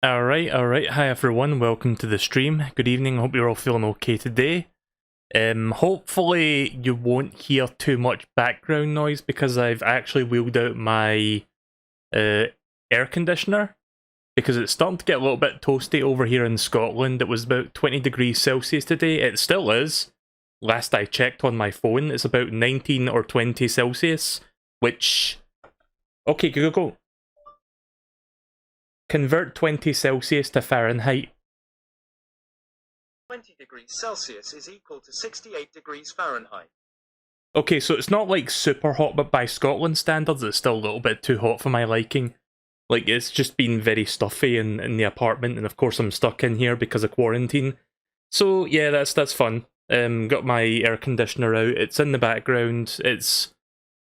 Alright. Hi everyone, welcome to the stream. Good evening, hope you're all feeling okay today. Hopefully you won't hear too much background noise because I've actually wheeled out my air conditioner because it's starting to get a little bit toasty over here in Scotland. It was about 20 degrees Celsius today. It still is. Last I checked on my phone, it's about 19 or 20 Celsius, which... Okay, Google. Convert 20 Celsius to Fahrenheit. 20 degrees Celsius is equal to 68 degrees Fahrenheit. Okay, so it's not like super hot, but by Scotland standards, it's still a little bit too hot for my liking. Like, it's just been very stuffy in the apartment, and of course I'm stuck in here because of quarantine. So yeah, that's fun. Got my air conditioner out, it's in the background, it's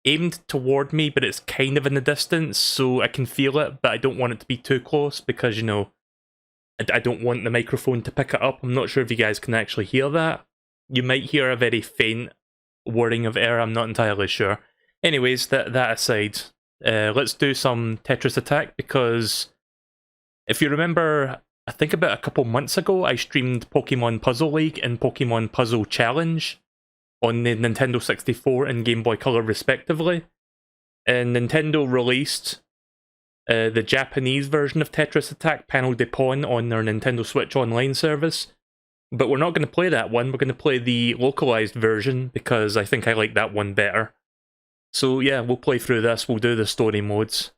aimed toward me, but it's kind of in the distance, so I can feel it, but I don't want it to be too close because, you know, I don't want the microphone to pick it up. I'm not sure if you guys can actually hear that. You might hear a very faint whirring of air, I'm not entirely sure. Anyways, that aside, let's do some Tetris attack, because if you remember, I think about a couple months ago, I streamed Pokemon Puzzle League and Pokemon Puzzle Challenge on the Nintendo 64 and Game Boy Color respectively. And Nintendo released the Japanese version of Tetris Attack, Panel de Pon, on their Nintendo Switch Online service. But we're not going to play that one, we're going to play the localized version, because I think I like that one better. So yeah, we'll play through this, we'll do the story modes,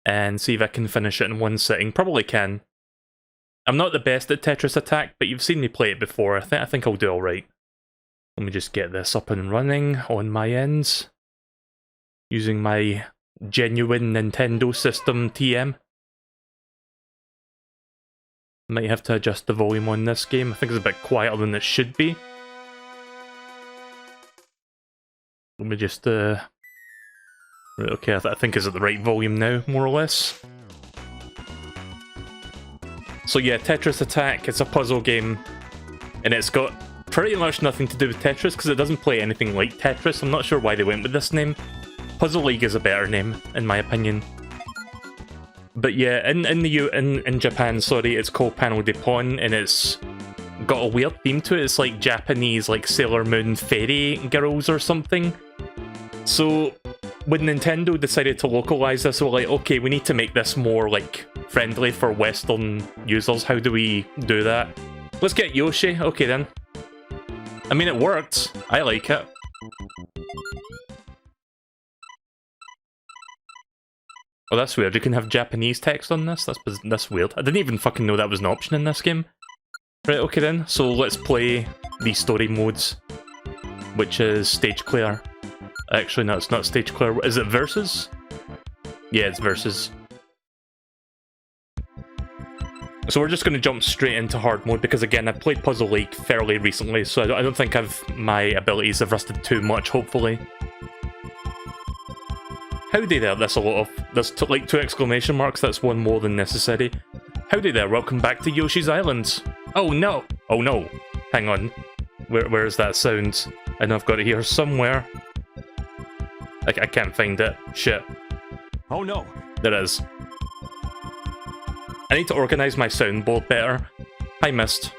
and see if I can finish it in one sitting. Probably can. I'm not the best at Tetris Attack, but you've seen me play it before, I think I'll do alright. Let me just get this up and running on my ends, using my genuine Nintendo system TM. Might have to adjust the volume on this game, I think it's a bit quieter than it should be. Let me just, right, okay, I think it's at the right volume now, more or less. So yeah, Tetris Attack, it's a puzzle game, and it's got pretty much nothing to do with Tetris, because it doesn't play anything like Tetris. I'm not sure why they went with this name. Puzzle League is a better name, in my opinion. But yeah, in Japan, sorry, it's called Panel de Pon, and it's got a weird theme to it. It's like Japanese, like Sailor Moon fairy girls or something. So when Nintendo decided to localize this, they were like, okay, we need to make this more like friendly for Western users. How do we do that? Let's get Yoshi. Okay then. I mean, it worked. I like it. Oh, that's weird. You can have Japanese text on this? That's weird. I didn't even fucking know that was an option in this game. Right, okay then. So let's play the story modes, which is stage clear. Actually, no, it's not stage clear. Is it versus? Yeah, it's versus. So we're just going to jump straight into hard mode, because again, I've played Puzzle League fairly recently, so I don't think my abilities have rusted too much, hopefully. Howdy there, there's like 2 exclamation marks, that's one more than necessary. Howdy there, welcome back to Yoshi's Island. Oh no! Oh no! Hang on. Where is that sound? I know I've got it here somewhere. I can't find it. Shit. Oh no! There it is. I need to organise my soundboard better. Hi, Mist.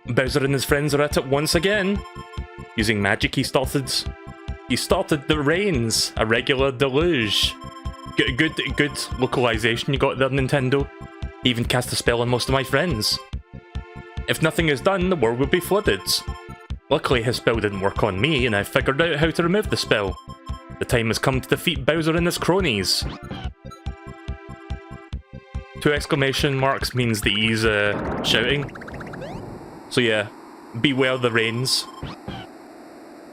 Bowser and his friends are at it once again. Using magic, he started the rains, a regular deluge. Good localization you got there, Nintendo. He even cast a spell on most of my friends. If nothing is done, the world will be flooded. Luckily, his spell didn't work on me, and I figured out how to remove the spell. The time has come to defeat Bowser and his cronies. 2 exclamation marks means that he's shouting. So yeah, beware the rains.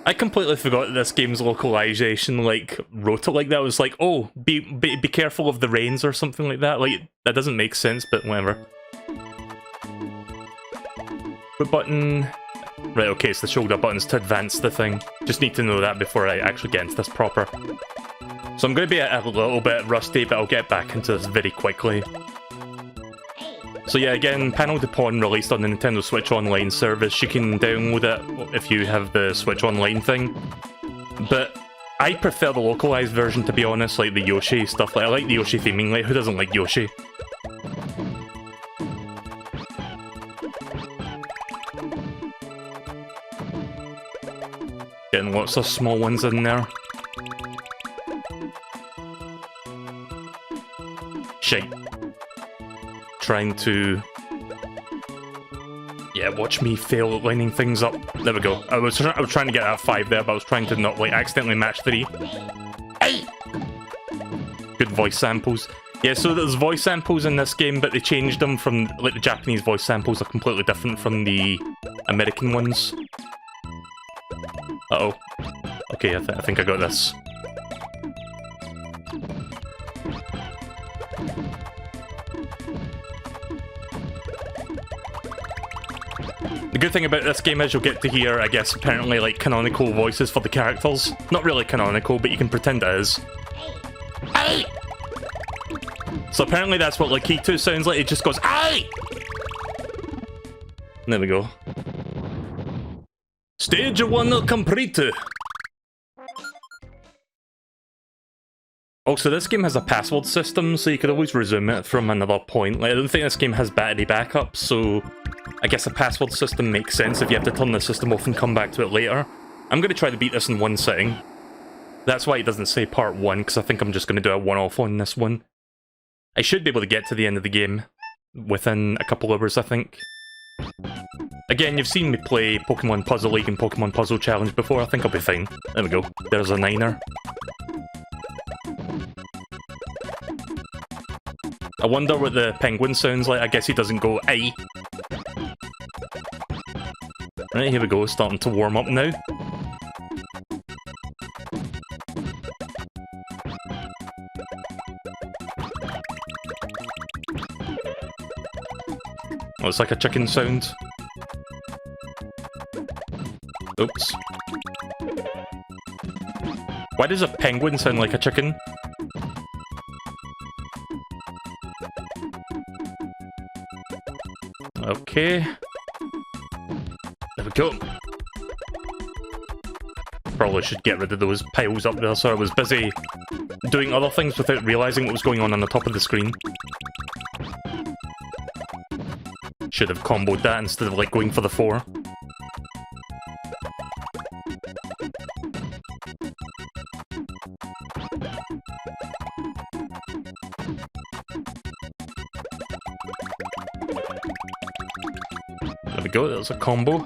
I completely forgot that this game's localization like wrote it like that. I was like, oh, be careful of the rains or something like that. Like, that doesn't make sense, but whatever. What button? Right, okay, so the shoulder button's to advance the thing. Just need to know that before I actually get into this proper. So I'm going to be a little bit rusty, but I'll get back into this very quickly. So yeah, again, Panel de Pon released on the Nintendo Switch Online service. You can download it if you have the Switch Online thing. But I prefer the localized version, to be honest, like the Yoshi stuff. Like, I like the Yoshi theming, like, who doesn't like Yoshi? lots of small ones in there. Shite. Trying to... Yeah, watch me fail at lining things up. There we go. I was trying to get that 5 there, but I was trying to not, like, accidentally match 3. Hey! Good voice samples. Yeah, so there's voice samples in this game, but they changed them from, like, the Japanese voice samples are completely different from the American ones. Uh-oh. Okay, I think I got this. The good thing about this game is you'll get to hear, I guess, apparently, like, canonical voices for the characters. Not really canonical, but you can pretend it is. Hey! So apparently that's what Lakitu sounds like, it just goes, Aye! There we go. Stage 1 complete! Also, this game has a password system, so you could always resume it from another point. Like, I don't think this game has battery backup, so I guess a password system makes sense if you have to turn the system off and come back to it later. I'm going to try to beat this in one sitting. That's why it doesn't say part 1, because I think I'm just going to do a one-off on this one. I should be able to get to the end of the game within a couple hours, I think. Again, you've seen me play Pokemon Puzzle League and Pokemon Puzzle Challenge before, I think I'll be fine. There we go, there's a 9er. I wonder what the penguin sounds like, I guess he doesn't go aye. Right, here we go, starting to warm up now. Oh, it's like a chicken sound. Oops. Why does a penguin sound like a chicken? Okay. There we go. Probably should get rid of those piles up there, so I was busy doing other things without realising what was going on the top of the screen. Should have comboed that instead of, like, going for the 4. There we go, there's a combo.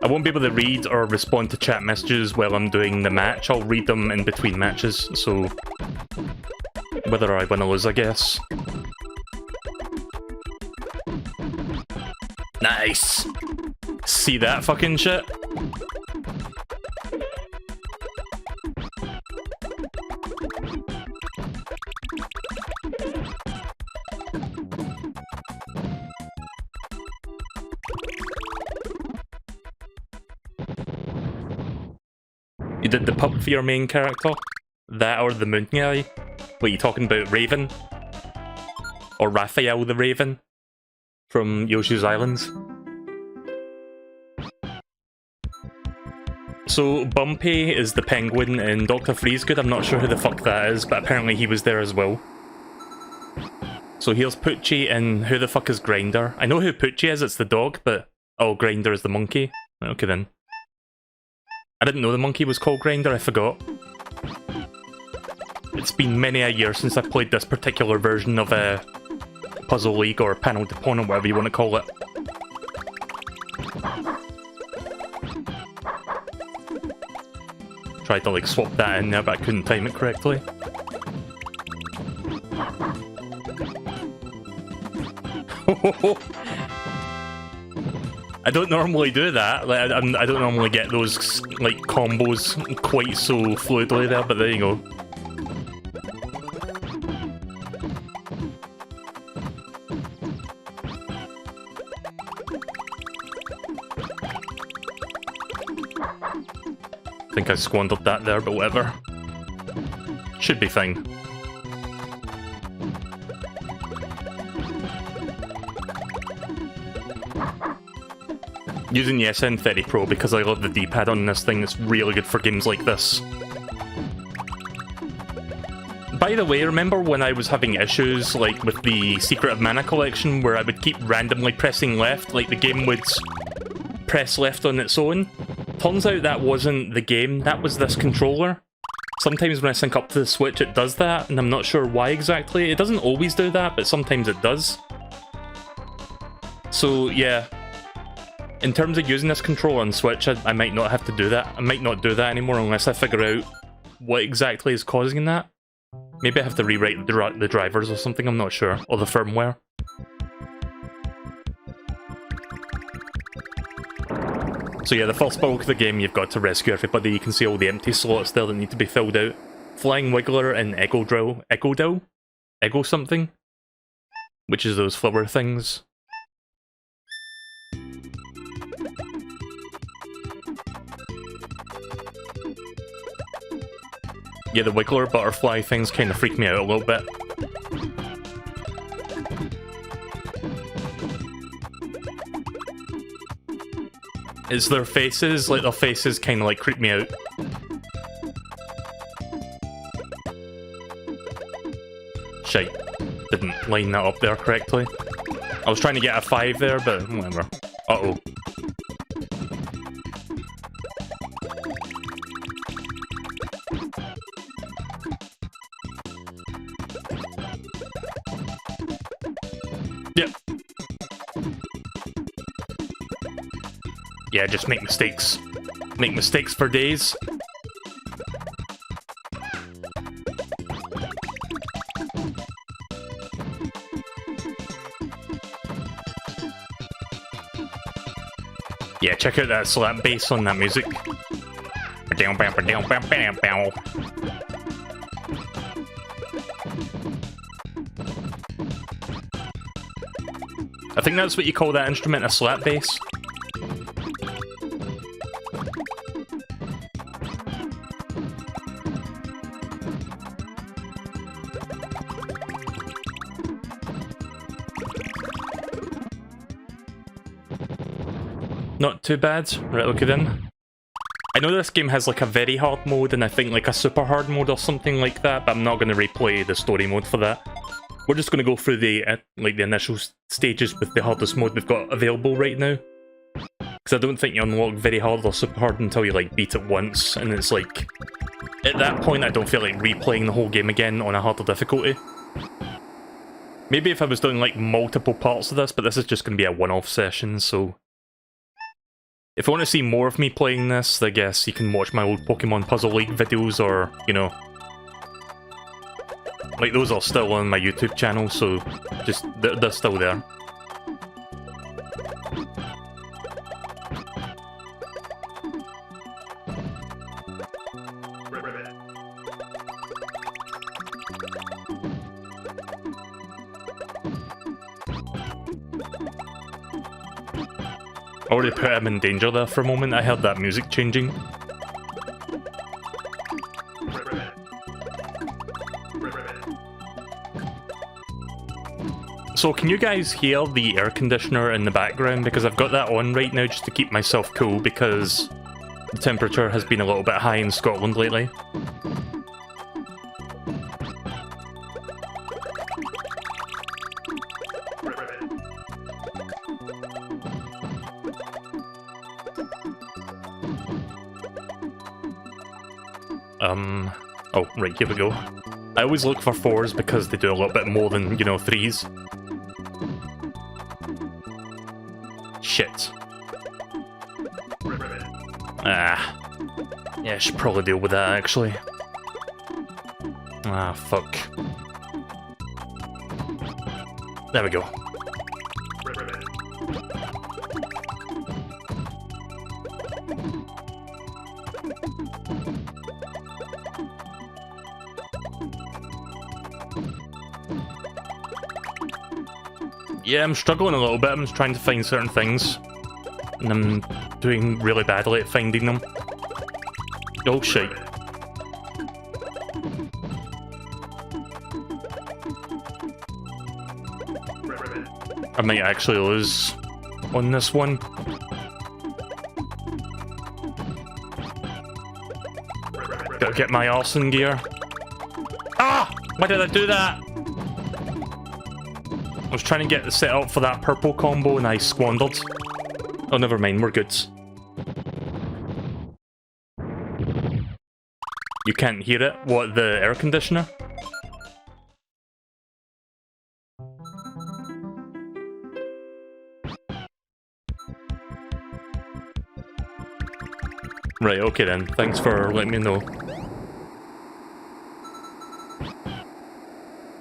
I won't be able to read or respond to chat messages while I'm doing the match. I'll read them in between matches, so whether I win or lose, I guess. Nice! See that fucking shit? You did the pup for your main character? That or the moon guy? What, you talking about Raven? Or Raphael the Raven? From Yoshi's Islands? So, Bumpy is the penguin in Dr. Freezegood. I'm not sure who the fuck that is, but apparently he was there as well. So here's Poochie, and who the fuck is Grinder? I know who Poochie is, it's the dog, but... Oh, Grinder is the monkey. Okay then. I didn't know the monkey was called Grinder, I forgot. It's been many a year since I played this particular version of Puzzle League, or Panel de Pon, or whatever you want to call it. Tried to, like, swap that in there, but I couldn't time it correctly. I don't normally do that. Like, I don't normally get those, like, combos quite so fluidly there, but there you go. I think I squandered that there, but whatever. Should be fine. Using the SN30 Pro because I love the D-pad on this thing. It's really good for games like this. By the way, remember when I was having issues, like, with the Secret of Mana collection, where I would keep randomly pressing left? Like, the game would press left on its own. Turns out that wasn't the game, that was this controller. Sometimes when I sync up to the Switch it does that, and I'm not sure why exactly. It doesn't always do that, but sometimes it does. So yeah, in terms of using this controller on Switch, I might not have to do that. I might not do that anymore unless I figure out what exactly is causing that. Maybe I have to rewrite the drivers or something, I'm not sure. Or the firmware. So yeah, the first bulk of the game, you've got to rescue everybody. You can see all the empty slots there that need to be filled out. Flying Wiggler and Eggo something? Which is those flower things. Yeah, the Wiggler butterfly things kind of freak me out a little bit. It's their faces, like their faces kind of like creep me out. Shite, didn't line that up there correctly. I was trying to get a 5 there, but whatever. Uh-oh. Yep. Yeah, just make mistakes. Make mistakes for days. Yeah, check out that slap bass on that music. I think that's what you call that instrument, a slap bass. Not too bad. Right, okay then. I know this game has like a very hard mode and I think like a super hard mode or something like that, but I'm not going to replay the story mode for that. We're just going to go through the like the initial stages with the hardest mode we've got available right now. Because I don't think you unlock very hard or super hard until you like beat it once, and it's like, at that point I don't feel like replaying the whole game again on a harder difficulty. Maybe if I was doing like multiple parts of this, but this is just going to be a one-off session, so... If you want to see more of me playing this, I guess you can watch my old Pokemon Puzzle League videos, or, you know... Like, those are still on my YouTube channel, so just, they're still there. I already put him in danger there for a moment. I heard that music changing. So can you guys hear the air conditioner in the background? Because I've got that on right now just to keep myself cool, because the temperature has been a little bit high in Scotland lately. Oh, right, here we go. I always look for 4s because they do a little bit more than, you know, 3s. Shit. Ah. Yeah, I should probably deal with that, actually. Ah, fuck. There we go. Yeah, I'm struggling a little bit. I'm just trying to find certain things, and I'm doing really badly at finding them. Oh shit. I might actually lose on this one. Gotta get my arse in gear. Ah! Why did I do that? I was trying to get set up for that purple combo and I squandered. Oh, never mind, we're good. You can't hear it? What, the air conditioner? Right, okay then. Thanks for letting me know.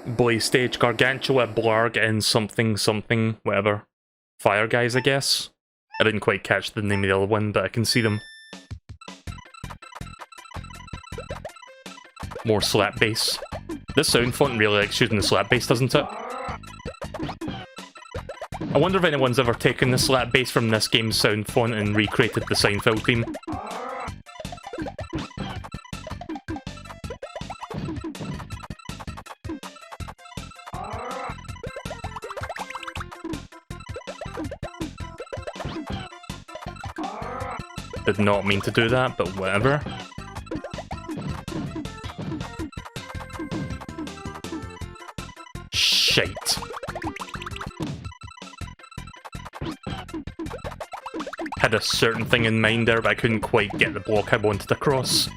Blaze Stage, Gargantua, Blarg, and something, whatever. Fire guys, I guess? I didn't quite catch the name of the other one, but I can see them. More slap bass. This sound font really likes using the slap bass, doesn't it? I wonder if anyone's ever taken the slap bass from this game's sound font and recreated the Seinfeld theme. Did not mean to do that, but whatever. Shite. Had a certain thing in mind there, but I couldn't quite get the block I wanted across.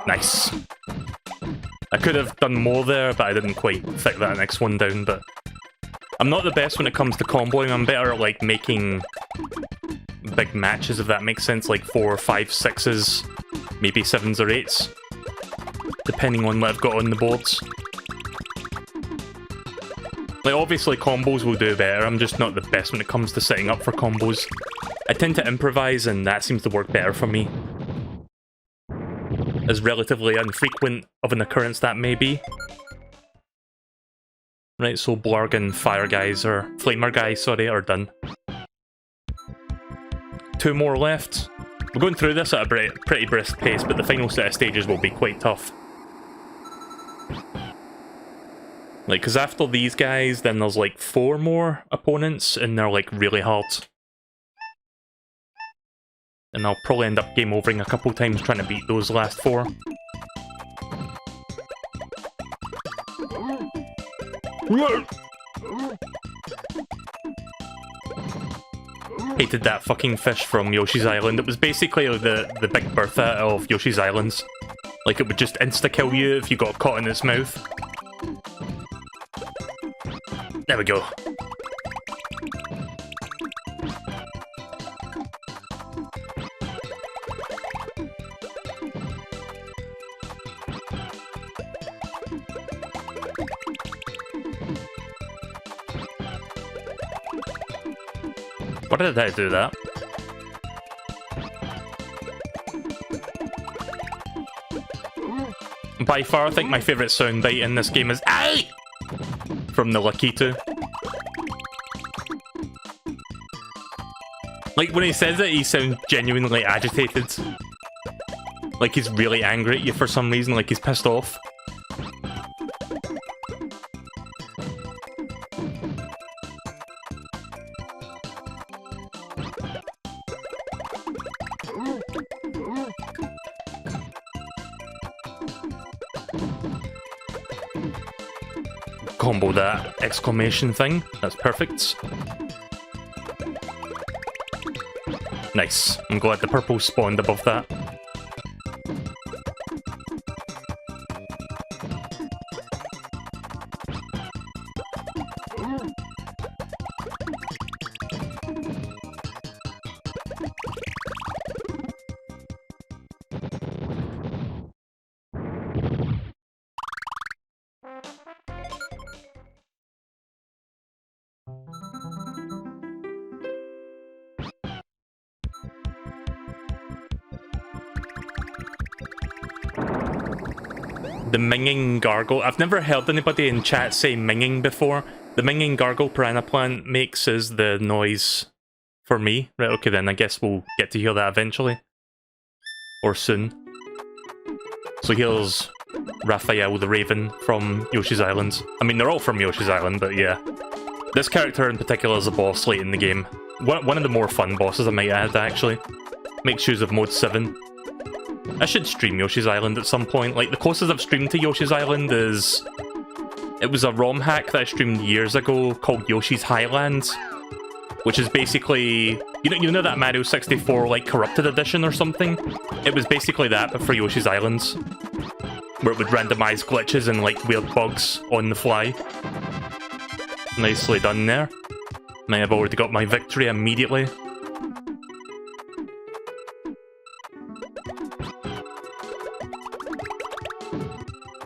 Nice. I could have done more there, but I didn't quite fit that next one down, but... I'm not the best when it comes to comboing. I'm better at, like, making big matches, if that makes sense. Like 4, 5, 6s, maybe 7s or 8s. Depending on what I've got on the boards. Like, obviously combos will do better. I'm just not the best when it comes to setting up for combos. I tend to improvise, and that seems to work better for me. As relatively infrequent of an occurrence that may be. Right, so Blarg and Fire guys, or Flamer guys, sorry, are done. 2 more left. We're going through this at a pretty brisk pace, but the final set of stages will be quite tough. Like, because after these guys, then there's like 4 more opponents, and they're like really hard. And I'll probably end up game overing a couple times trying to beat those last 4. Hated that fucking fish from Yoshi's Island. It was basically the Big Bertha of Yoshi's Islands. Like, it would just insta-kill you if you got caught in its mouth. There we go. Why did I do that? By far, I think my favourite soundbite in this game is "Aye!" from the Lakitu. Like, when he says it, he sounds genuinely agitated. Like he's really angry at you for some reason, like he's pissed off. Combo that exclamation thing. That's perfect. Nice. I'm glad the purple spawned above that. The minging gargle. I've never heard anybody in chat say minging before. The minging gargle Piranha Plant makes is the noise for me. Right, okay then, I guess we'll get to hear that eventually. Or soon. So here's Raphael the Raven from Yoshi's Island. I mean, they're all from Yoshi's Island, but yeah. This character in particular is a boss late in the game. One of the more fun bosses, I might add, actually. Makes use of Mode 7. I should stream Yoshi's Island at some point. Like, the closest I've streamed to Yoshi's Island is It was a ROM hack that I streamed years ago called Yoshi's Highlands, which is basically, you know that Mario 64 like corrupted edition or something? It was basically that, but for Yoshi's Islands, where it would randomize glitches and like weird bugs on the fly. Nicely done there. I have already got my victory immediately.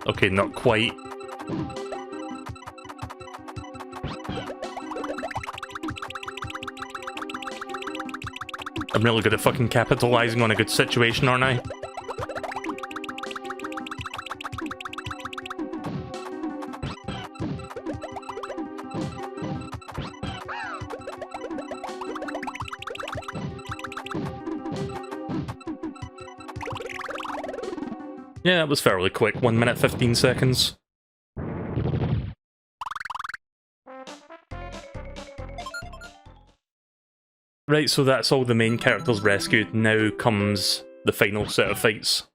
Okay, not quite. I'm really good at fucking capitalizing on a good situation, aren't I? Yeah, that was fairly quick. 1 minute, 15 seconds. Right, so that's all the main characters rescued. Now comes the final set of fights.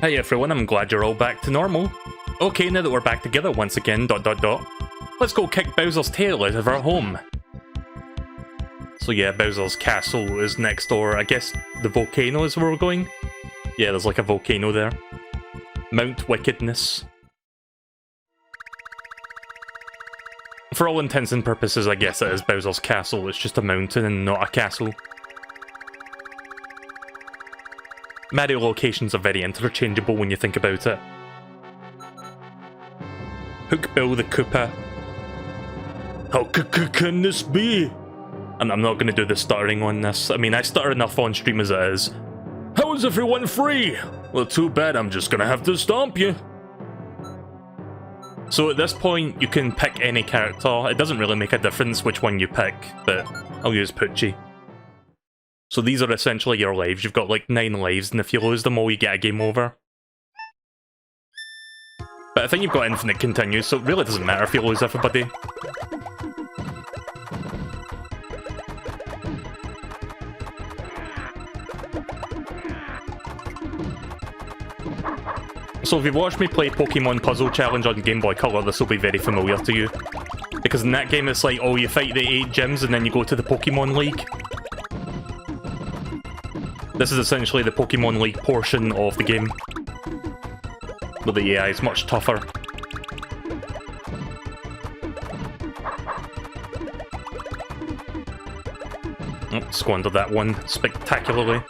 Hey everyone, I'm glad you're all back to normal. Okay, now that we're back together once again, ... Let's go kick Bowser's tail out of our home. So yeah, Bowser's castle is next door. I guess the volcano is where we're going? Yeah, there's like a volcano there. Mount Wickedness. For all intents and purposes, I guess it is Bowser's castle. It's just a mountain and not a castle. Mario locations are very interchangeable when you think about it. Hook Bill the Koopa. How can this be? I'm not going to do the stuttering on this. I mean, I stutter enough on stream as it is. How is everyone free? Well, too bad, I'm just going to have to stomp you. So at this point, you can pick any character. It doesn't really make a difference which one you pick, but I'll use Poochie. So these are essentially your lives. You've got like 9 lives, and if you lose them all, you get a game over. But I think you've got infinite continues, so it really doesn't matter if you lose everybody. So if you've watched me play Pokemon Puzzle Challenge on Game Boy Color, this will be very familiar to you. Because in that game it's like, oh, you fight the 8 gyms and then you go to the Pokemon League. This is essentially the Pokemon League portion of the game. But the AI is much tougher. Oh, squandered that one spectacularly.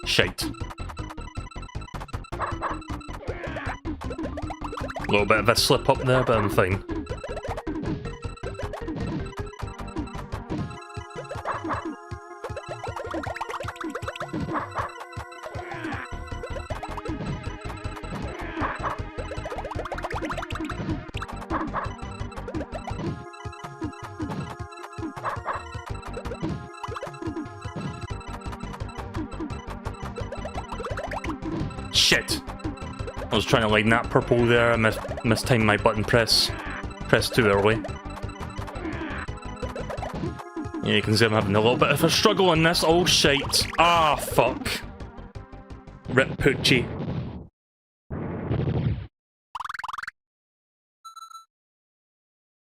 Shite. A little bit of a slip up there, but I'm fine. Shit! I was trying to line that purple there, I mistimed my button press. Pressed too early. Yeah, you can see I'm having a little bit of a struggle on this. Oh shite. Ah, fuck. Rip Poochie.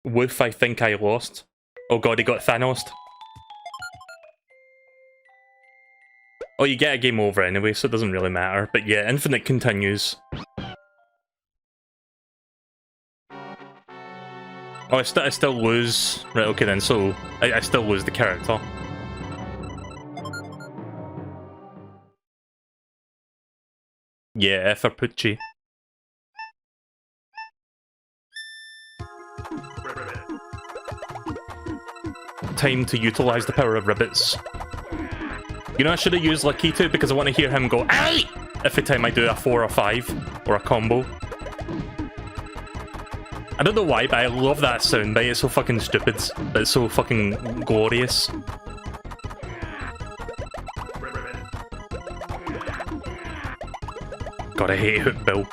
Woof, I think I lost. Oh god, he got Thanos. Oh, you get a game over anyway, so it doesn't really matter. But yeah, infinite continues. Oh, I still lose. Right, okay then, so I still lose the character. Yeah, for Poochie. time to utilize the power of ribbits. You know, I should have used Lakitu because I want to hear him go, "Aye!" every time I do a 4 or 5 or a combo. I don't know why, but I love that soundbite. It's so fucking stupid, but it's so fucking glorious. God, I hate Hook Bill.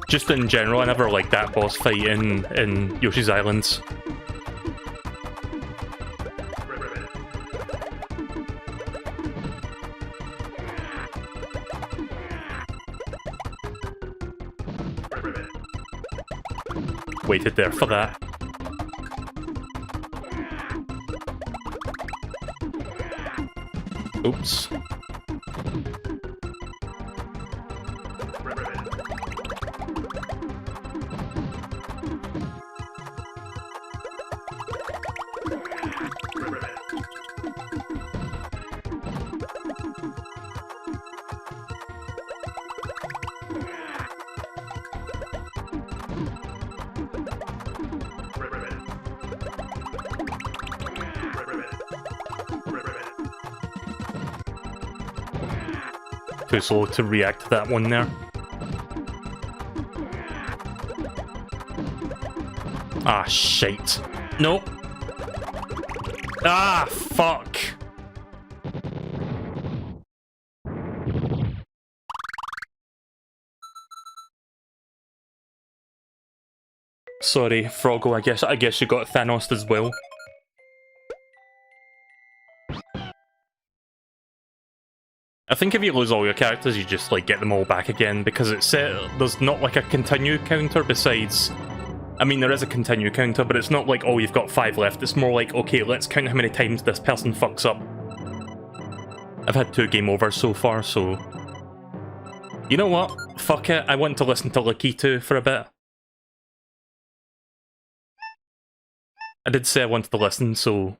Just in general, I never liked that boss fight in Yoshi's Islands. Waited there for that. Oops. Too slow to react to that one there. Ah, shite. Nope. Ah, fuck. Sorry, Froggo, I guess you got Thanos as well. I think if you lose all your characters, you just like get them all back again, because it's there's not like a continue counter besides... I mean, there is a continue counter, but it's not like, oh, you've got 5 left. It's more like, okay, let's count how many times this person fucks up. I've had 2 game overs so far, so... You know what? Fuck it, I want to listen to Lakitu for a bit. I did say I wanted to listen, so...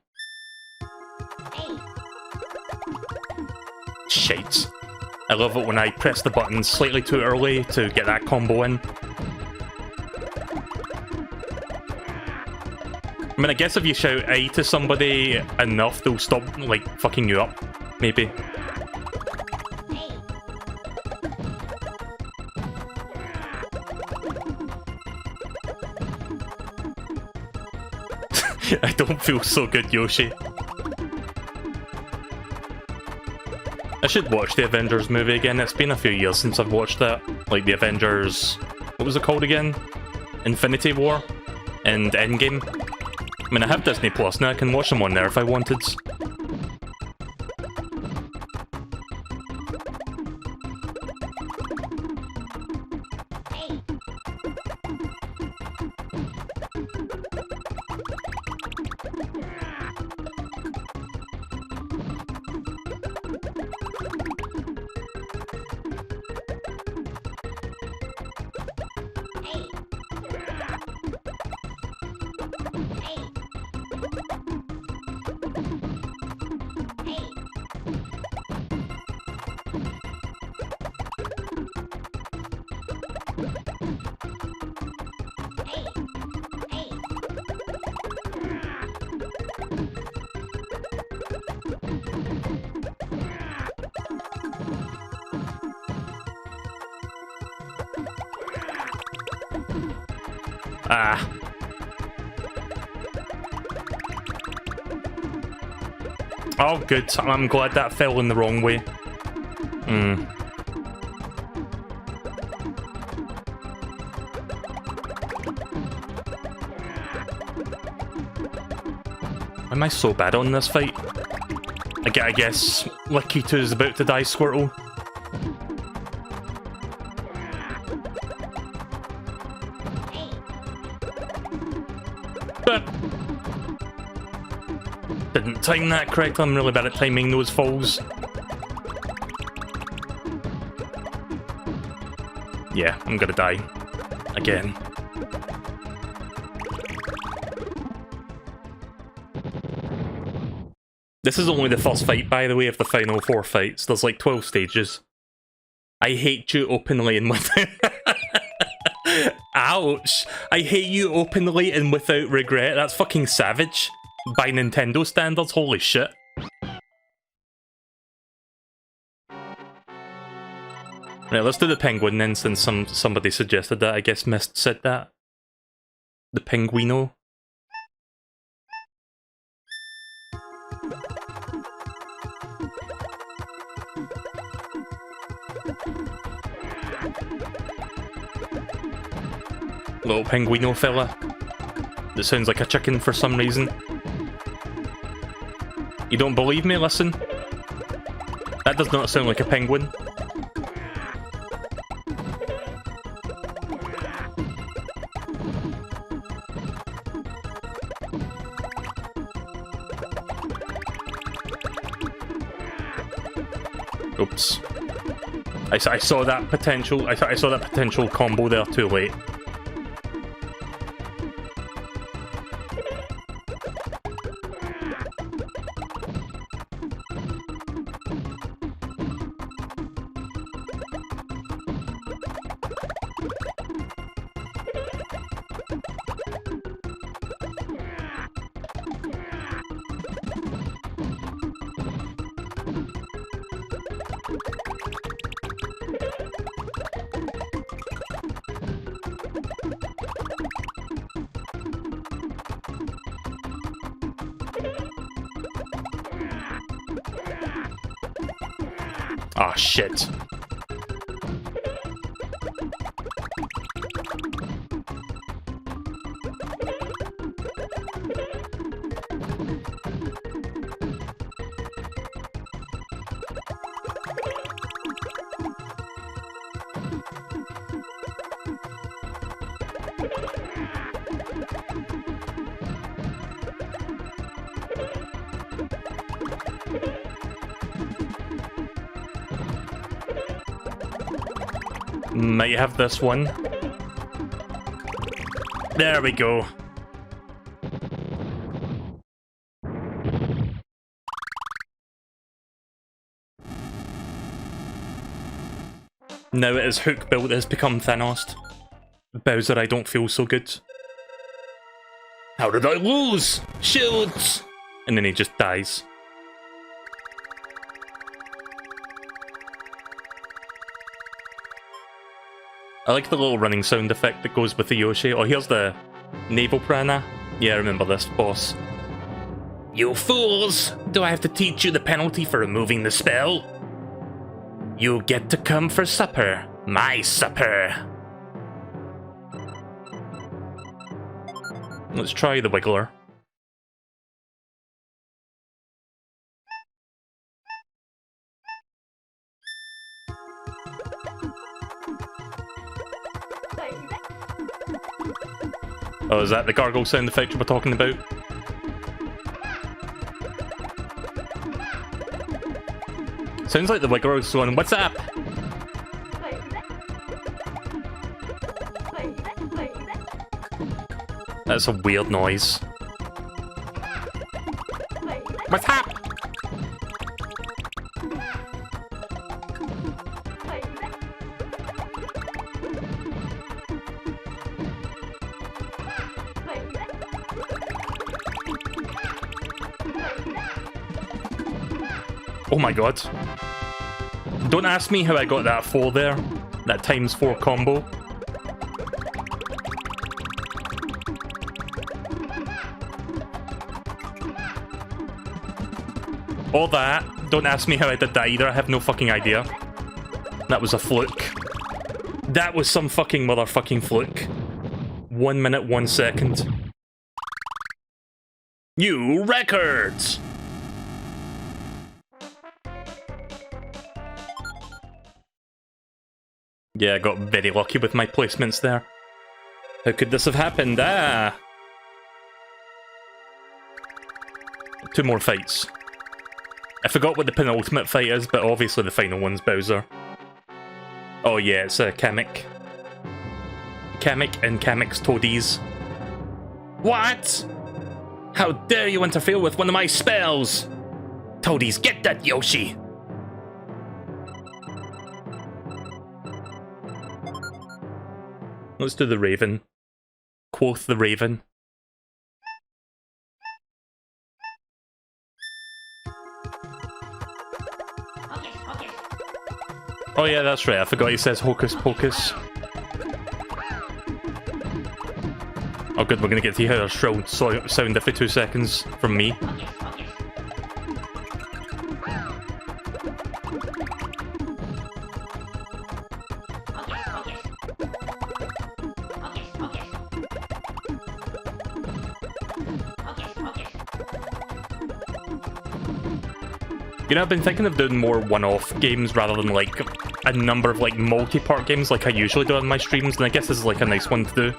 Shite. I love it when I press the button slightly too early to get that combo in. I mean, I guess if you shout "aye" to somebody enough, they'll stop, like, fucking you up. Maybe. I don't feel so good, Yoshi. I should watch the Avengers movie again. It's been a few years since I've watched that. Like the Avengers... What was it called again? Infinity War? And Endgame? I mean, I have Disney Plus now. I can watch them on there if I wanted. Ah. Oh, good. I'm glad that fell in the wrong way. Why am I so bad on this fight? I guess Lakitu is about to die, Squirtle. Didn't time that correctly. I'm really bad at timing those falls. Yeah, I'm gonna die. Again. This is only the first fight, by the way, of the final 4 fights. There's like 12 stages. I hate you openly and with Ouch! I hate you openly and without regret. That's fucking savage. By Nintendo standards, holy shit. Right, let's do the penguin then, since somebody suggested that. I guess Mist said that. The Pinguino. Little Pinguino fella. That sounds like a chicken for some reason. You don't believe me? Listen. That does not sound like a penguin. Oops. I saw that potential. I saw that potential combo there too late. Ah, shit. Might have this one. There we go. Now it is Hook built has become Thanos. Bowser, I don't feel so good. How did I lose? Shoot! And then he just dies. I like the little running sound effect that goes with the Yoshi. Oh, here's the naval piranha. Yeah, I remember this, boss. You fools! Do I have to teach you the penalty for removing the spell? You get to come for supper. My supper. Let's try the Wiggler. Oh, is that the gargle sound effect you were talking about? Sounds like the Wiggler's going, what's up? That's a weird noise. What's up? Oh my god. Don't ask me how I got that 4 there. That ×4 combo. All that. Don't ask me how I did that either. I have no fucking idea. That was a fluke. That was some fucking motherfucking fluke. 1 minute, 1 second. New records! Yeah, I got very lucky with my placements there. How could this have happened? Ah! 2 more fights. I forgot what the penultimate fight is, but obviously the final one's Bowser. Oh yeah, it's Kamek. Kamek and Kamek's Toadies. What? How dare you interfere with one of my spells? Toadies, get that Yoshi! Let's do the Raven. Quoth the Raven. Oh yeah, that's right, I forgot he says hocus pocus. Oh good, we're gonna get to hear a shrill sound every 2 seconds from me. You know, I've been thinking of doing more one-off games rather than like a number of like multi-part games like I usually do on my streams, and I guess this is like a nice one to do.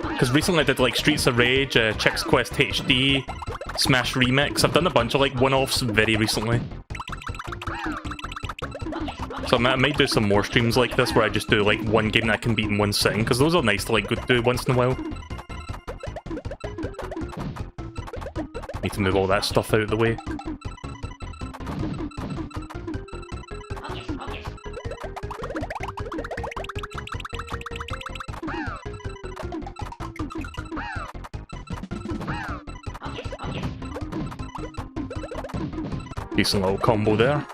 Because recently I did like Streets of Rage, Chick's Quest HD, Smash Remix. I've done a bunch of like one-offs very recently. So I might do some more streams like this where I just do like one game that I can beat in one sitting, because those are nice to like go do once in a while. Need to move all that stuff out of the way. Decent little combo there.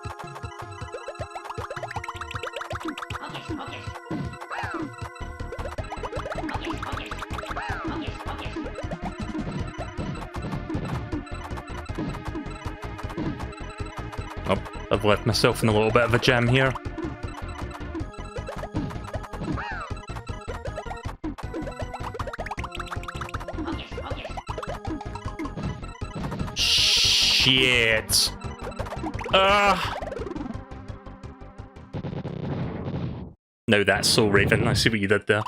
Oh, I've left myself in a little bit of a jam here. Shit. Now that's so Raven, I see what you did there.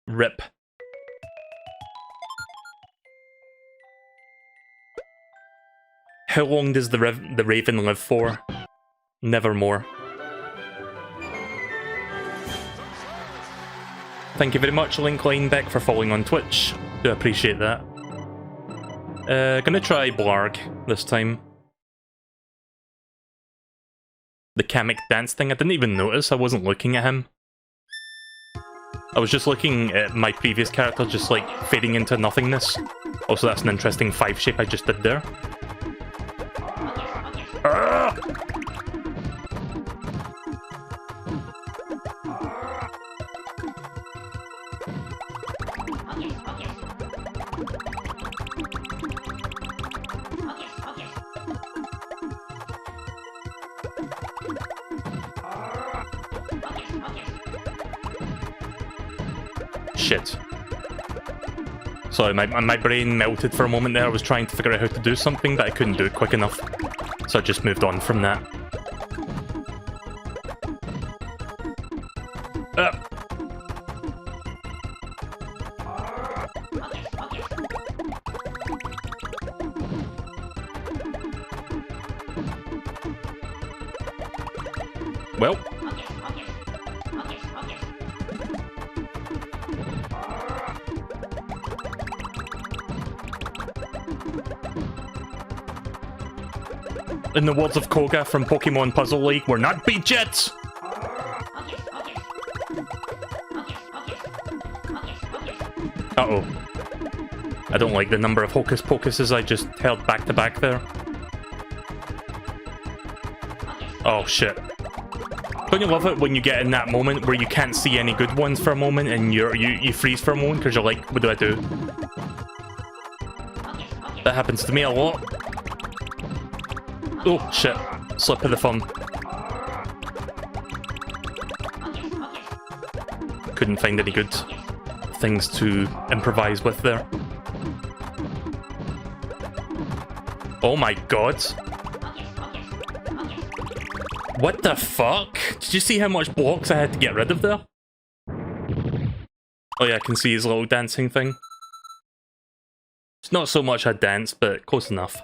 Rip. How long does the Raven live for? Nevermore. Thank you very much, Link Linebeck, for following on Twitch. Do appreciate that. Gonna try Blarg this time. The Kamek dance thing, I didn't even notice, I wasn't looking at him. I was just looking at my previous character, just like fading into nothingness. Also, that's an interesting 5 shape I just did there. Shit. Sorry, my brain melted for a moment there. I was trying to figure out how to do something, but I couldn't do it quick enough. So I just moved on from that. Well. In the words of Koga from Pokemon Puzzle League, we're not beat yet! Uh-oh. I don't like the number of Hocus Pocuses I just held back to back there. Oh shit. Don't you love it when you get in that moment where you can't see any good ones for a moment and you freeze for a moment because you're like, what do I do? That happens to me a lot. Oh, shit. Slip of the thumb. Couldn't find any good things to improvise with there. Oh my god. What the fuck? Did you see how much blocks I had to get rid of there? Oh yeah, I can see his little dancing thing. It's not so much a dance, but close enough.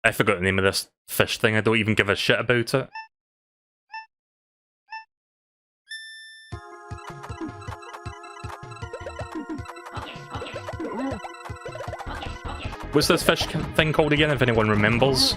I forgot the name of this fish thing, I don't even give a shit about it. What's this fish thing called again, if anyone remembers?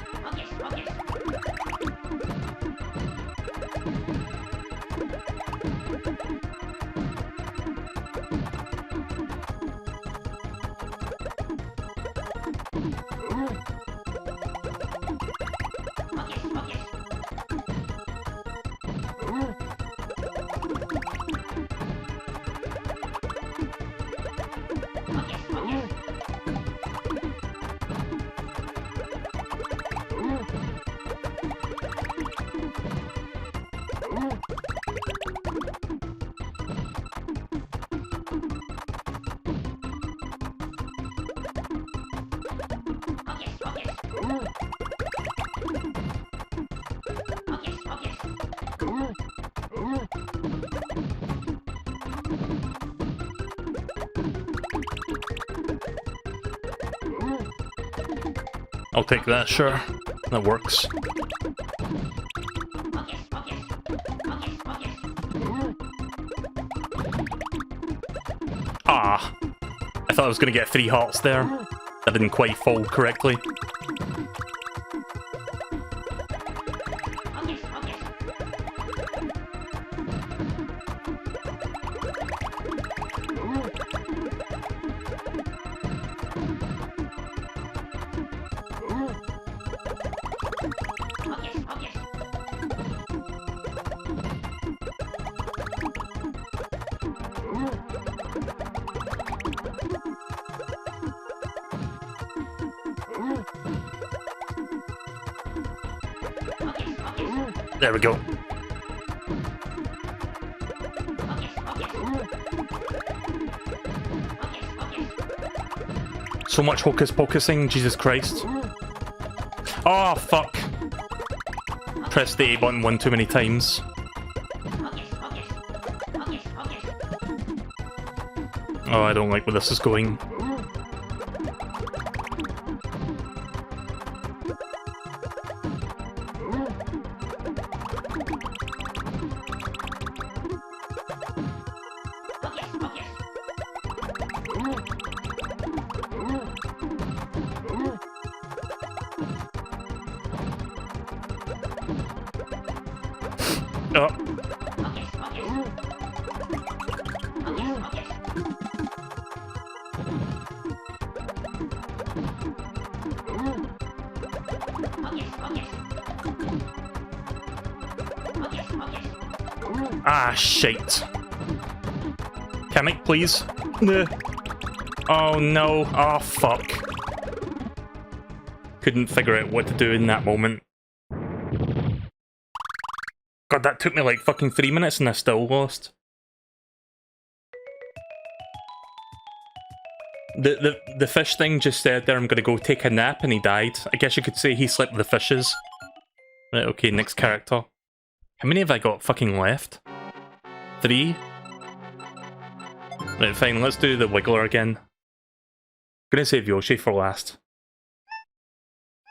I'll take that, sure. That works. Ah! I thought I was going to get 3 hearts there. That didn't quite fall correctly. There we go. So much hocus pocusing, Jesus Christ. Oh, fuck. Pressed the A button one too many times. Oh, I don't like where this is going. Oh. Ah, shit. Kamek, please. Oh no. Oh, fuck. Couldn't figure out what to do in that moment. God, that took me like fucking 3 minutes and I still lost. The fish thing just said there, I'm gonna go take a nap, and he died. I guess you could say he slept with the fishes. Right, okay, next character. How many have I got fucking left? 3? Right, fine, let's do the Wiggler again. I'm gonna save Yoshi for last.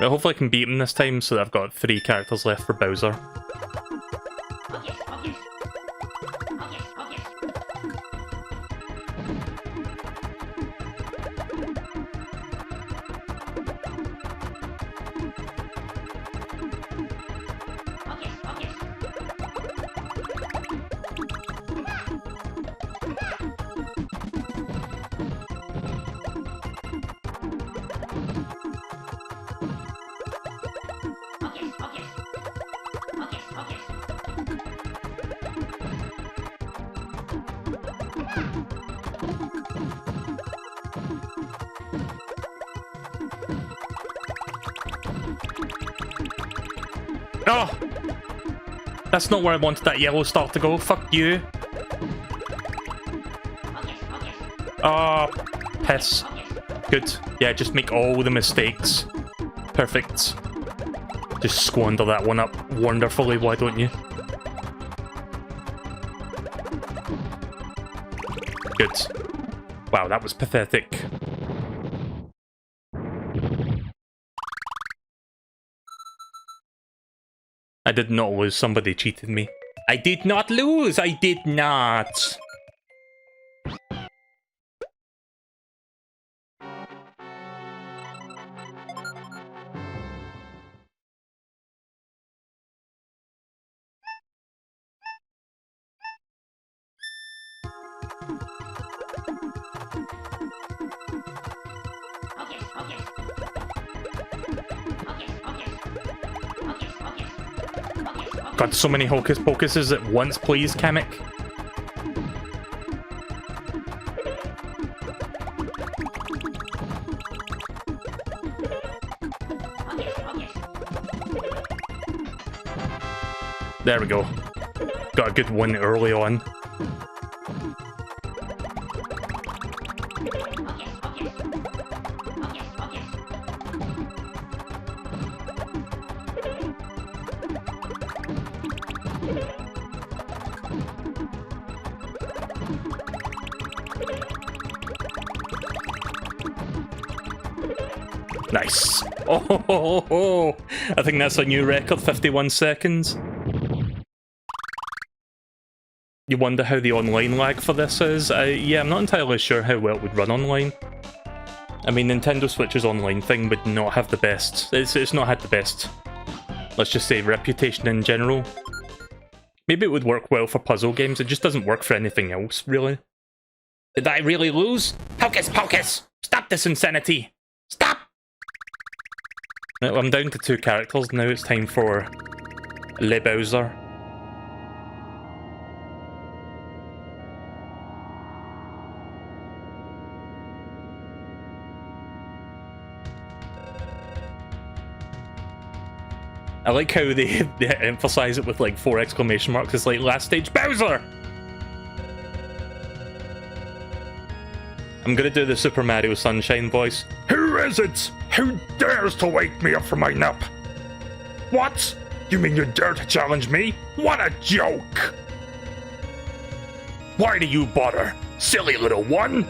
Right, hopefully I can beat him this time so that I've got 3 characters left for Bowser. Oh! That's not where I wanted that yellow star to go. Fuck you. Oh, piss. Good. Yeah, just make all the mistakes. Perfect. Just squander that one up wonderfully, why don't you? Good. Wow, that was pathetic. I did not lose, somebody cheated me. I did not lose, I did not! God, so many hocus pocuses at once, please, Kamek. There we go. Got a good one early on. Nice. Oh, I think that's a new record, 51 seconds. You wonder how the online lag for this is? Yeah, I'm not entirely sure how well it would run online. I mean, Nintendo Switch's online thing would not have the best... It's not had the best, let's just say, reputation in general. Maybe it would work well for puzzle games, it just doesn't work for anything else, really. Did I really lose? Hocus pocus! Stop this insanity! Stop! Right, I'm down to 2 characters, now it's time for Le Bowser. I like how they emphasize it with like 4 exclamation marks. It's like, last stage, Bowser! I'm gonna do the Super Mario Sunshine voice. Who is it? Who dares to wake me up from my nap? What? You mean you dare to challenge me? What a joke! Why do you bother, silly little one?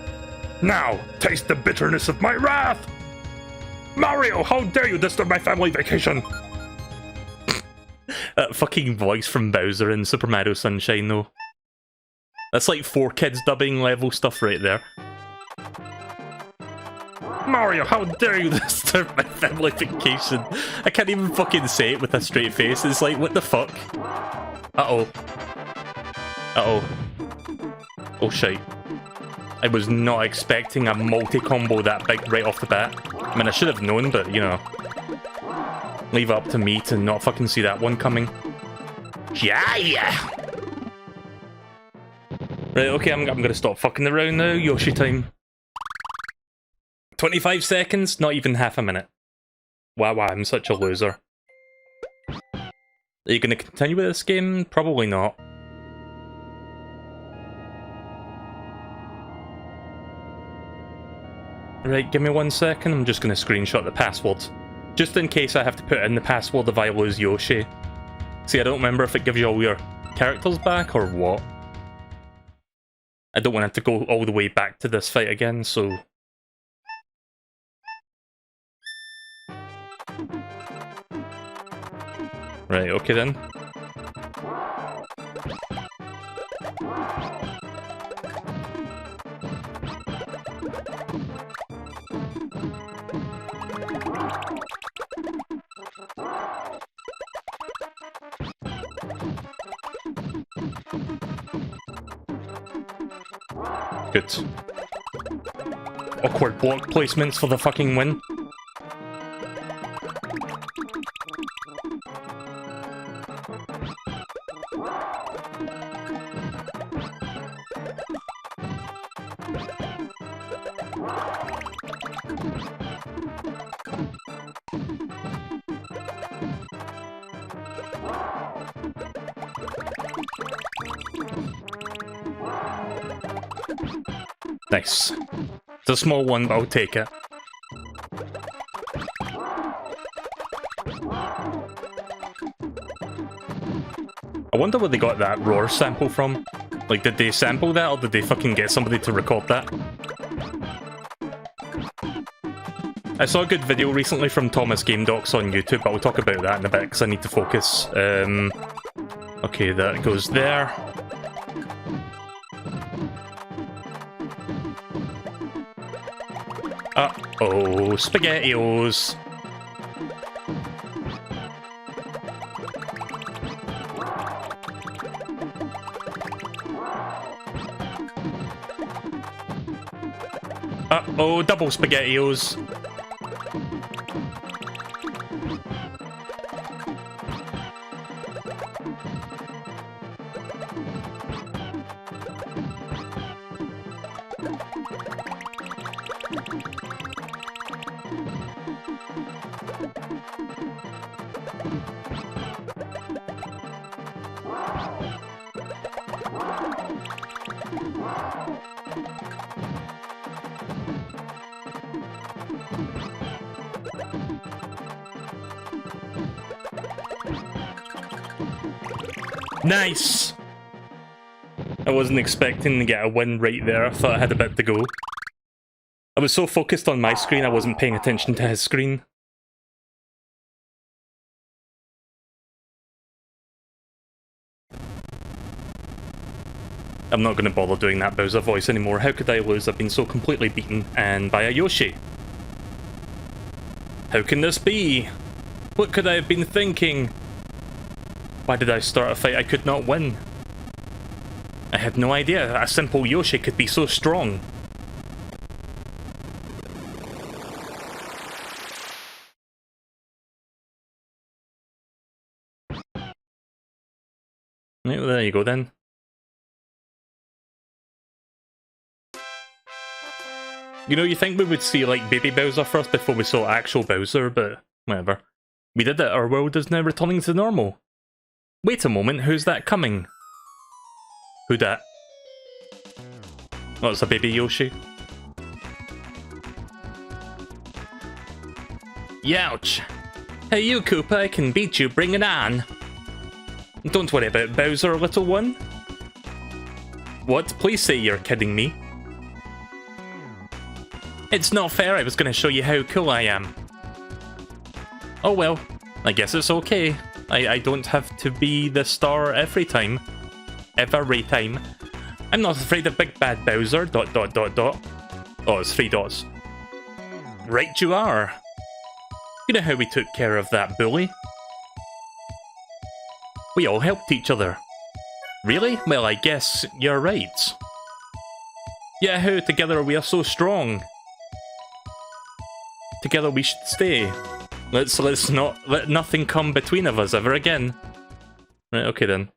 Now, taste the bitterness of my wrath! Mario, how dare you disturb my family vacation? That fucking voice from Bowser in Super Mario Sunshine, though. That's like 4 kids dubbing level stuff right there. Mario, how dare you disturb my family vacation? I can't even fucking say it with a straight face. It's like, what the fuck? Uh-oh. Uh-oh. Oh, shite. I was not expecting a multi-combo that big right off the bat. I mean, I should have known, but, you know. Leave it up to me to not fucking see that one coming. Yeah! Right, okay, I'm gonna stop fucking around now. Yoshi time. 25 seconds? Not even half a minute. Wow, I'm such a loser. Are you gonna continue with this game? Probably not. Right, give me 1 second. I'm just gonna screenshot the password. Just in case I have to put in the password if I lose Yoshi. See, I don't remember if it gives you all your characters back or what. I don't want to have to go all the way back to this fight again, so... Right, okay then. Good. Awkward block placements for the fucking win. Nice. It's a small one, but I'll take it. I wonder where they got that roar sample from. Like, did they sample that, or did they fucking get somebody to record that? I saw a good video recently from Thomas Game Docs on YouTube, but we'll talk about that in a bit, because I need to focus. Okay, that goes there. Uh-oh, SpaghettiOs. Uh-oh, double SpaghettiOs. Nice! I wasn't expecting to get a win right there. I thought I had a bit to go. I was so focused on my screen I wasn't paying attention to his screen. I'm not going to bother doing that Bowser voice anymore. How could I lose? I've been so completely beaten, and by a Yoshi. How can this be? What could I have been thinking? Why did I start a fight I could not win? I had no idea a simple Yoshi could be so strong. Yeah, well, there you go then. You know, you think we would see like baby Bowser first before we saw actual Bowser, but whatever. We did it, our world is now returning to normal. Wait a moment, who's that coming? Who dat? Oh, it's a baby Yoshi. Youch! Hey you, Koopa, I can beat you, bring it on! Don't worry about Bowser, little one. What? Please say you're kidding me. It's not fair, I was gonna show you how cool I am. Oh well, I guess it's okay. I don't have to be the star every time. Every time. I'm not afraid of Big Bad Bowser, ... Oh, it's 3 dots. Right you are. You know how we took care of that bully? We all helped each other. Really? Well, I guess you're right. Yahoo, together we are so strong. Together we should stay. Let's not let nothing come between of us ever again. Right, okay then.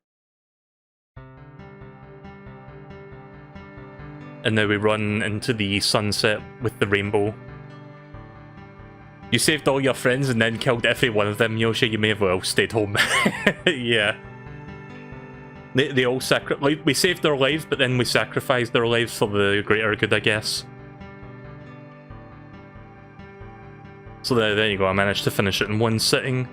And now we run into the sunset with the rainbow. You saved all your friends and then killed every one of them, Yoshi. You may have well stayed home. Yeah. They all we saved their lives, but then we sacrificed their lives for the greater good, I guess. So there you go, I managed to finish it in one sitting.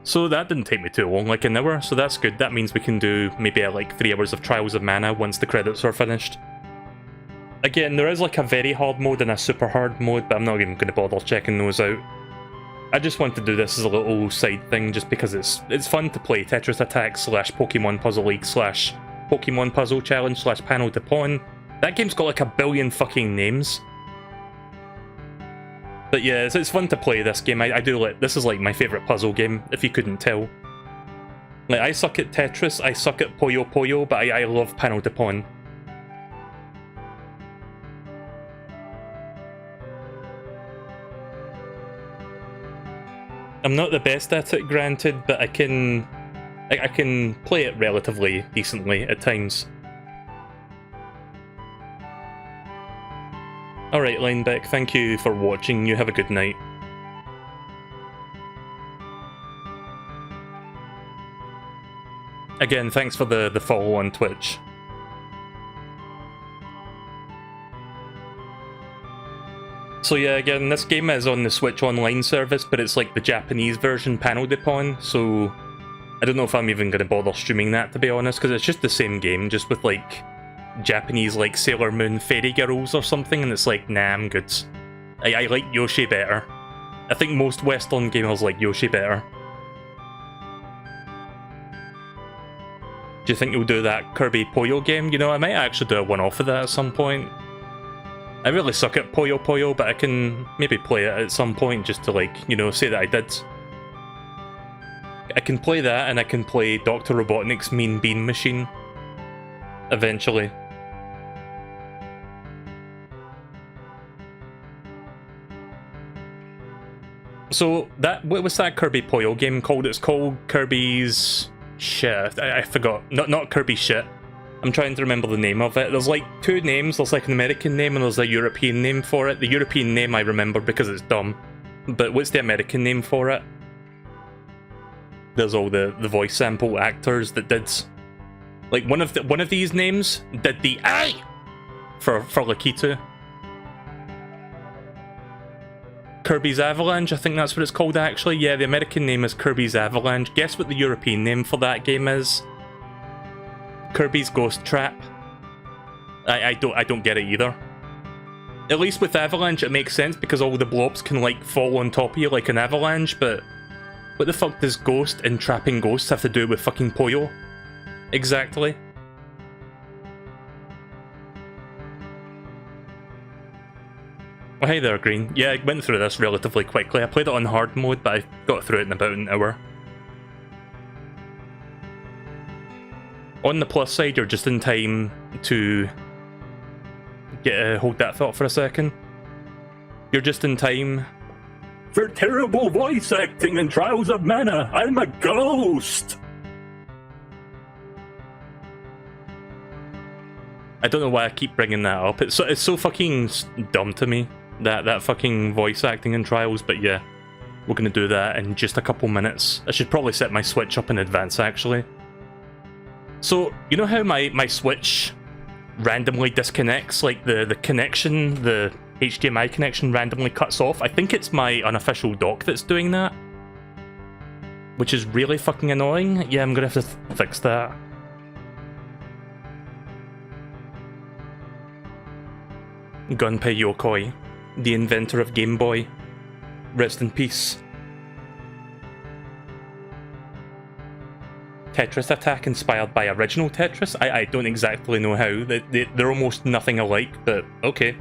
So that didn't take me too long, like an hour, so that's good. That means we can do maybe like 3 hours of Trials of Mana once the credits are finished. Again, there is like a very hard mode and a super hard mode, but I'm not even going to bother checking those out. I just want to do this as a little side thing, just because it's fun to play Tetris Attack / Pokemon Puzzle League / Pokemon Puzzle Challenge / Panel de Pon. That game's got like a billion fucking names. But yeah, it's fun to play this game. I do like, this is like my favourite puzzle game, if you couldn't tell. Like, I suck at Tetris, I suck at Puyo Puyo, but I love Panel de Pon. I'm not the best at it, granted, but I can play it relatively decently at times. Alright, Linebeck, thank you for watching. You have a good night. Again, thanks for the follow on Twitch. So yeah, again, this game is on the Switch Online service, but it's like the Japanese version Panel de Pon, so I don't know if I'm even going to bother streaming that, to be honest, because it's just the same game, just with like Japanese like Sailor Moon fairy girls or something, and it's like, nah, I'm good. I like Yoshi better. I think most Western gamers like Yoshi better. Do you think you'll do that Kirby Puyo game? You know, I might actually do a one-off of that at some point. I really suck at Puyo Puyo, but I can maybe play it at some point just to, like, you know, say that I did. I can play that, and I can play Dr. Robotnik's Mean Bean Machine. Eventually. So, what was that Kirby Puyo game called? It's called Kirby's Shit, I forgot. Not Kirby shit. I'm trying to remember the name of it. There's like two names. There's like an American name and there's a European name for it. The European name I remember because it's dumb. But what's the American name for it? There's all the voice sample actors that did... Like, one of these names did the I for Lakitu. Kirby's Avalanche, I think that's what it's called actually. Yeah, the American name is Kirby's Avalanche. Guess what the European name for that game is? Kirby's Ghost Trap. I don't get it either. At least with Avalanche it makes sense because all the blobs can like fall on top of you like an avalanche, but what the fuck does Ghost and trapping ghosts have to do with fucking Puyo? Exactly. Oh, hey there, Green. Yeah, I went through this relatively quickly. I played it on hard mode, but I got through it in about an hour. On the plus side, you're just in time to hold that thought for a second. You're just in time for terrible voice acting and Trials of Mana. I'm a ghost! I don't know why I keep bringing that up. It's so fucking dumb to me, that fucking voice acting in Trials, but yeah. We're gonna do that in just a couple minutes. I should probably set my Switch up in advance, actually. So, you know how my Switch randomly disconnects? Like, the connection, the HDMI connection randomly cuts off? I think it's my unofficial dock that's doing that. Which is really fucking annoying. Yeah, I'm gonna have to fix that. Gunpei Yokoi, the inventor of Game Boy. Rest in peace. Tetris attack inspired by original Tetris? I don't exactly know how. They're almost nothing alike, but okay.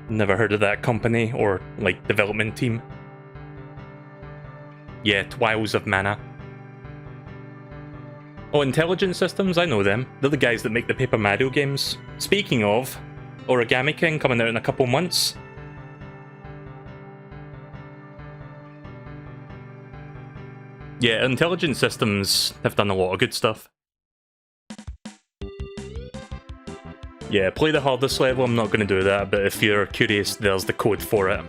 Never heard of that company or, like, development team. Yeah, Trials of Mana. Oh, Intelligent Systems? I know them. They're the guys that make the Paper Mario games. Speaking of, Origami King coming out in a couple months. Yeah, Intelligent Systems have done a lot of good stuff. Yeah, play the hardest level, I'm not going to do that, but if you're curious, there's the code for it.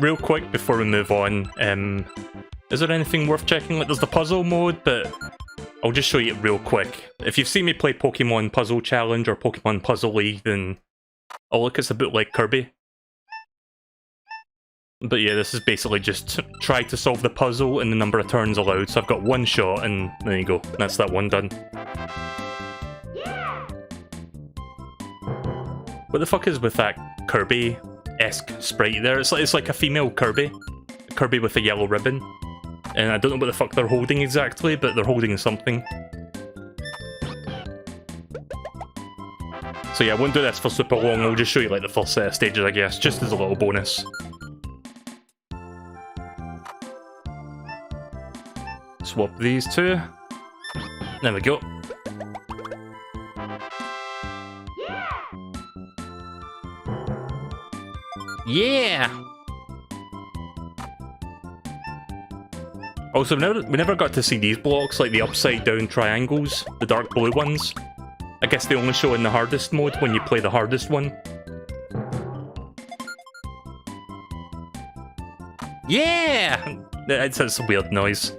Real quick before we move on, is there anything worth checking? Like, there's the puzzle mode, but I'll just show you it real quick. If you've seen me play Pokemon Puzzle Challenge or Pokemon Puzzle League, then oh look, it's a bit like Kirby. But yeah, this is basically just try to solve the puzzle and the number of turns allowed. So I've got one shot, and there you go. That's that one done. What the fuck is with that Kirby-esque sprite there? It's like a female Kirby. Kirby with a yellow ribbon. And I don't know what the fuck they're holding exactly, but they're holding something. So yeah, I won't do this for super long, I'll just show you like the first set of stages, I guess, just as a little bonus. Swap these two. There we go. Yeah! Also, we never got to see these blocks, like the upside down triangles, the dark blue ones. I guess they only show in the hardest mode when you play the hardest one. Yeah! It's a weird noise.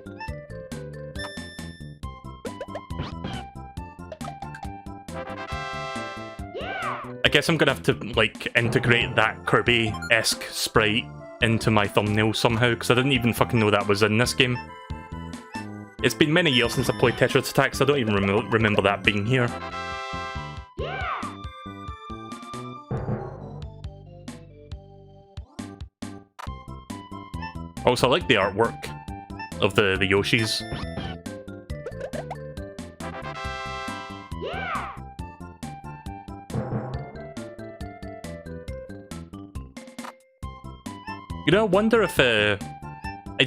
I guess I'm gonna have to, like, integrate that Kirby-esque sprite into my thumbnail somehow, because I didn't even fucking know that was in this game. It's been many years since I played Tetris Attack, so I don't even remember that being here. Also, I like the artwork of the Yoshis. You know, I wonder if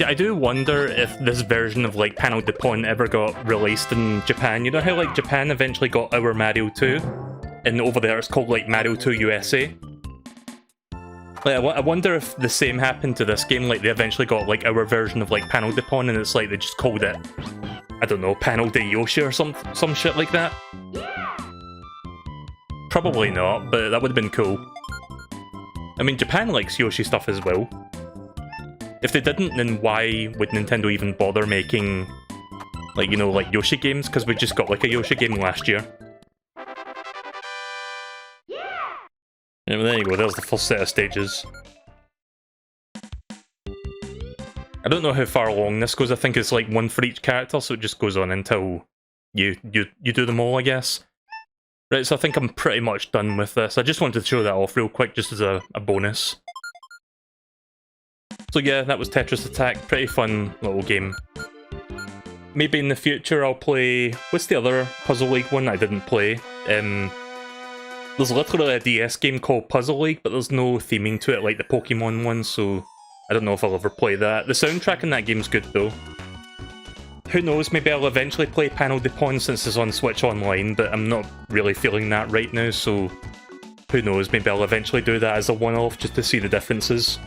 I do wonder if this version of like Panel de Pon ever got released in Japan. You know how like Japan eventually got Our Mario 2? And over there it's called like Mario 2 USA? Like, I wonder if the same happened to this game, like they eventually got like our version of like Panel de Pon and it's like they just called it, I don't know, Panel de Yoshi or some shit like that? Probably not, but that would have been cool. I mean, Japan likes Yoshi stuff as well. If they didn't, then why would Nintendo even bother making, like, you know, like Yoshi games? Because we just got like a Yoshi game last year. Yeah, well, there you go, there's the first set of stages. I don't know how far along this goes, I think it's like one for each character, so it just goes on until you do them all, I guess. Right, so I think I'm pretty much done with this. I just wanted to show that off real quick, just as a bonus. So yeah, that was Tetris Attack, pretty fun little game. Maybe in the future I'll play... What's the other Puzzle League one I didn't play? There's literally a DS game called Puzzle League, but there's no theming to it like the Pokemon one, so I don't know if I'll ever play that. The soundtrack in that game's good though. Who knows, maybe I'll eventually play Panel de Pon since it's on Switch Online, but I'm not really feeling that right now, so who knows, maybe I'll eventually do that as a one-off just to see the differences.